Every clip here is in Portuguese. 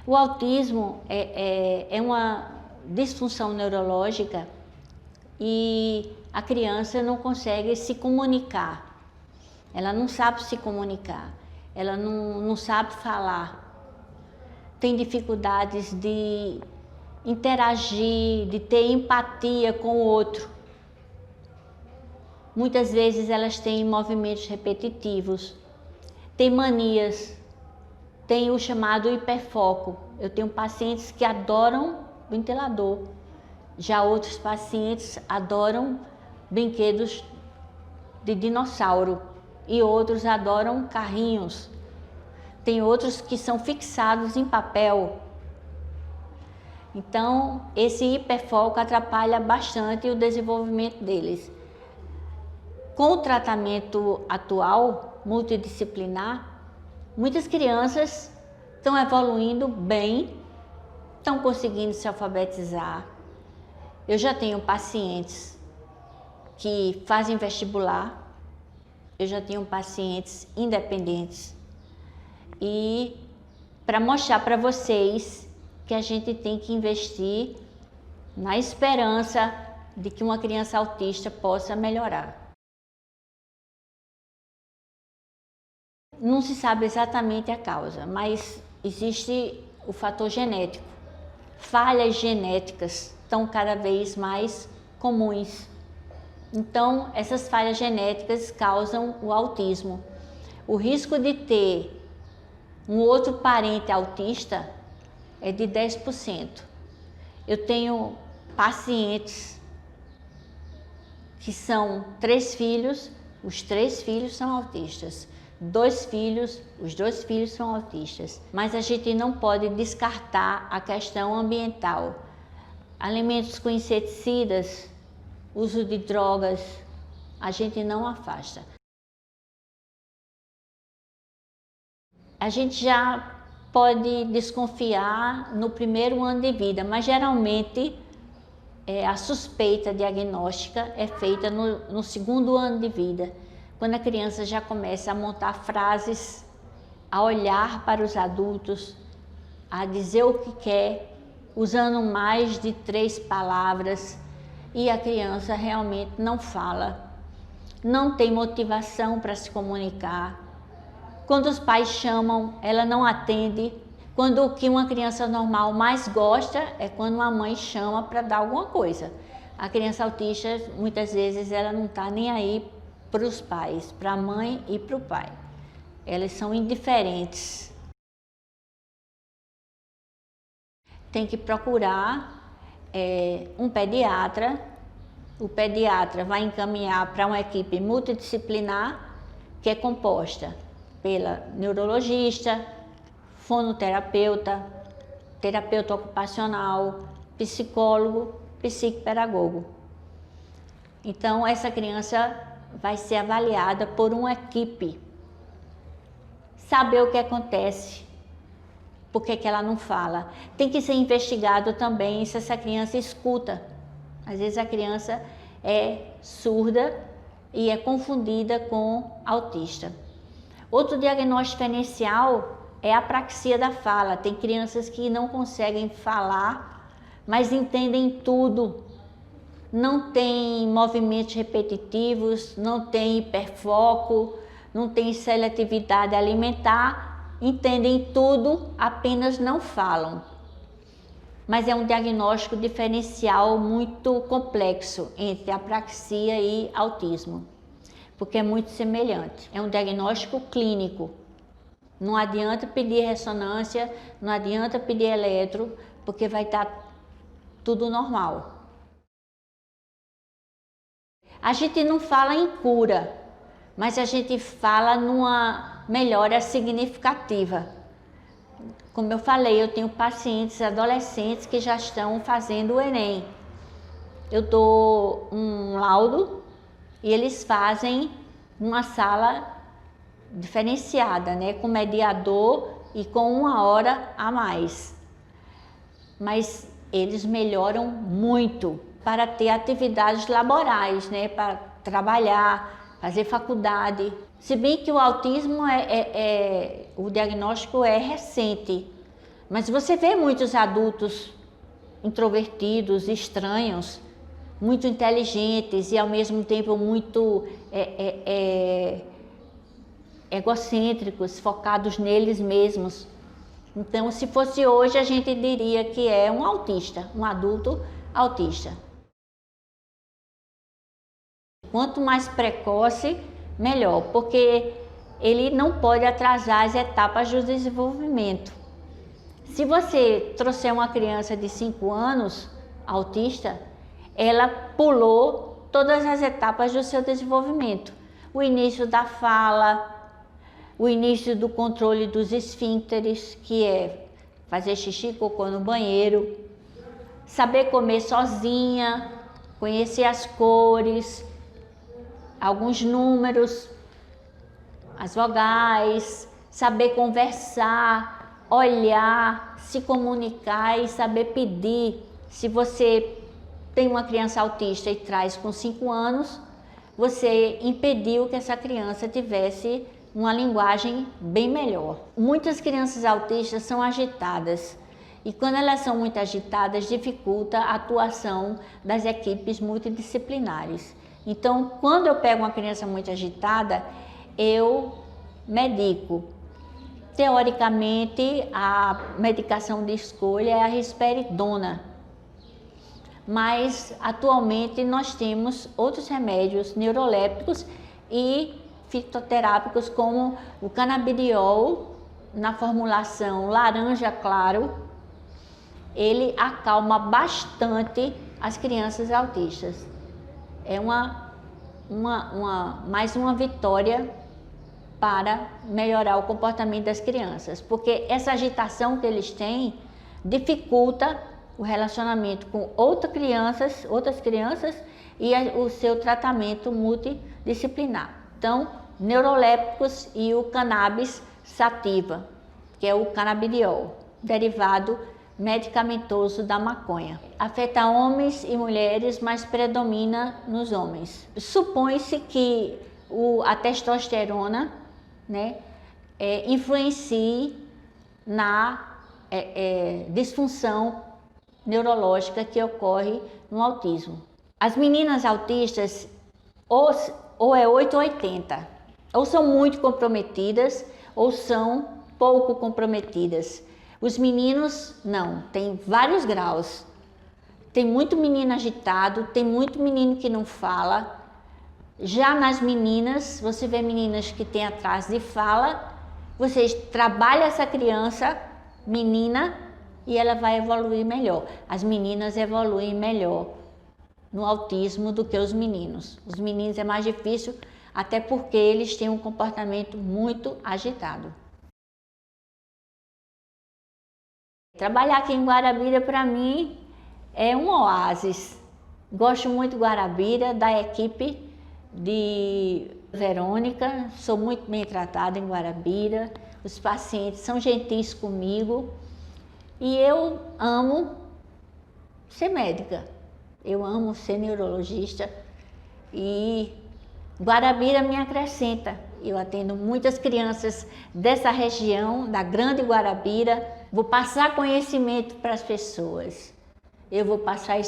O autismo é uma disfunção neurológica e a criança não consegue se comunicar. Ela não sabe se comunicar, ela não sabe falar. Tem dificuldades de interagir, de ter empatia com o outro. Muitas vezes elas têm movimentos repetitivos, têm manias, tem o chamado hiperfoco. Eu tenho pacientes que adoram ventilador, já outros pacientes adoram brinquedos de dinossauro e outros adoram carrinhos. Tem outros que são fixados em papel. Então, esse hiperfoco atrapalha bastante o desenvolvimento deles. Com o tratamento atual, multidisciplinar, muitas crianças estão evoluindo bem, estão conseguindo se alfabetizar. Eu já tenho pacientes que fazem vestibular, eu já tenho pacientes independentes. E para mostrar para vocês que a gente tem que investir na esperança de que uma criança autista possa melhorar. Não se sabe exatamente a causa, mas existe o fator genético. Falhas genéticas estão cada vez mais comuns. Então, essas falhas genéticas causam o autismo. O risco de ter um outro parente autista é de 10%. Eu tenho pacientes que são 3 filhos, os 3 filhos são autistas. 2 filhos, os 2 filhos são autistas. Mas a gente não pode descartar a questão ambiental. Alimentos com inseticidas, uso de drogas, a gente não afasta. A gente já pode desconfiar no primeiro ano de vida, mas geralmente a suspeita diagnóstica é feita no segundo ano de vida, quando a criança já começa a montar frases, a olhar para os adultos, a dizer o que quer, usando mais de 3 palavras, e a criança realmente não fala, não tem motivação para se comunicar. Quando os pais chamam, ela não atende. Quando o que uma criança normal mais gosta é quando uma mãe chama para dar alguma coisa. A criança autista, muitas vezes, ela não está nem aí para os pais, para a mãe e para o pai. Elas são indiferentes. Tem que procurar um pediatra. O pediatra vai encaminhar para uma equipe multidisciplinar que é composta pela neurologista, fonoterapeuta, terapeuta ocupacional, psicólogo, psicopedagogo. Então, essa criança vai ser avaliada por uma equipe. Saber o que acontece, por que ela não fala. Tem que ser investigado também se essa criança escuta. Às vezes a criança é surda e é confundida com autista. Outro diagnóstico diferencial é a apraxia da fala. Tem crianças que não conseguem falar, mas entendem tudo. Não tem movimentos repetitivos, não tem hiperfoco, não tem seletividade alimentar, entendem tudo, apenas não falam. Mas é um diagnóstico diferencial muito complexo entre apraxia e autismo, porque é muito semelhante. É um diagnóstico clínico. Não adianta pedir ressonância, não adianta pedir eletro, porque vai estar tudo normal. A gente não fala em cura, mas a gente fala numa melhora significativa. Como eu falei, eu tenho pacientes adolescentes que já estão fazendo o Enem. Eu dou um laudo e eles fazem uma sala diferenciada, né, com mediador e com 1 hora a mais. Mas eles melhoram muito para ter atividades laborais, né, para trabalhar, fazer faculdade. Se bem que o autismo o diagnóstico é recente, Mas você vê muitos adultos introvertidos, estranhos, muito inteligentes e ao mesmo tempo muito egocêntricos, focados neles mesmos. Então, se fosse hoje, a gente diria que é um autista, um adulto autista. Quanto mais precoce, melhor, porque ele não pode atrasar as etapas do desenvolvimento. Se você trouxer uma criança de 5 anos, autista, ela pulou todas as etapas do seu desenvolvimento. O início da fala, o início do controle dos esfíncteres, que é fazer xixi e cocô no banheiro, saber comer sozinha, conhecer as cores, alguns números, as vogais, saber conversar, olhar, se comunicar e saber pedir. Se você tem uma criança autista e traz com 5 anos, você impediu que essa criança tivesse uma linguagem bem melhor. Muitas crianças autistas são agitadas e quando elas são muito agitadas, dificulta a atuação das equipes multidisciplinares. Então, quando eu pego uma criança muito agitada, eu medico. Teoricamente, a medicação de escolha é a risperidona, mas atualmente nós temos outros remédios neurolépticos e fitoterápicos como o canabidiol, na formulação laranja claro. Ele acalma bastante as crianças autistas. É mais uma vitória para melhorar o comportamento das crianças, porque essa agitação que eles têm dificulta o relacionamento com outras crianças e o seu tratamento multidisciplinar. Então, neurolépticos e o cannabis sativa, que é o canabidiol, derivado medicamentoso da maconha. Afeta homens e mulheres, mas predomina nos homens. Supõe-se que a testosterona, né, influencie na disfunção neurológica que ocorre no autismo. As meninas autistas ou é 8 ou 80, ou são muito comprometidas ou são pouco comprometidas. Os meninos não, tem vários graus. Tem muito menino agitado, tem muito menino que não fala. Já nas meninas, você vê meninas que têm atraso de fala, você trabalha essa criança, menina, e ela vai evoluir melhor. As meninas evoluem melhor no autismo do que os meninos. Os meninos é mais difícil, até porque eles têm um comportamento muito agitado. Trabalhar aqui em Guarabira, para mim, é um oásis. Gosto muito de Guarabira, da equipe de Verônica, sou muito bem tratada em Guarabira, os pacientes são gentis comigo e eu amo ser médica, eu amo ser neurologista e Guarabira me acrescenta. Eu atendo muitas crianças dessa região, da Grande Guarabira, vou passar conhecimento para as pessoas, eu vou passar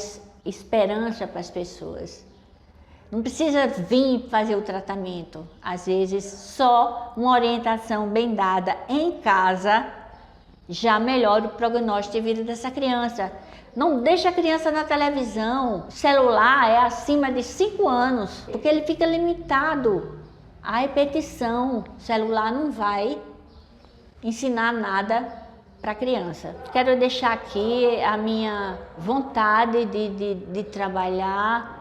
esperança para as pessoas. Não precisa vir fazer o tratamento, às vezes só uma orientação bem dada em casa já melhora o prognóstico de vida dessa criança. Não deixa a criança na televisão, celular é acima de 5 anos, porque ele fica limitado à repetição. O celular não vai ensinar nada para a criança. Quero deixar aqui a minha vontade de trabalhar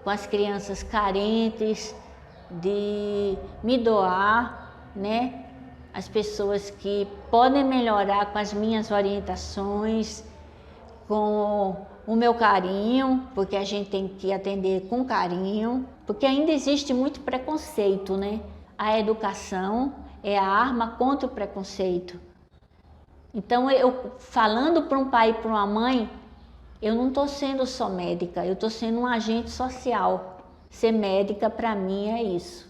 com as crianças carentes, de me doar, né? As pessoas que podem melhorar com as minhas orientações, com o meu carinho, porque a gente tem que atender com carinho, porque ainda existe muito preconceito, né? A educação é a arma contra o preconceito. Então, eu falando para um pai e para uma mãe, eu não estou sendo só médica, eu estou sendo um agente social. Ser médica, para mim, é isso.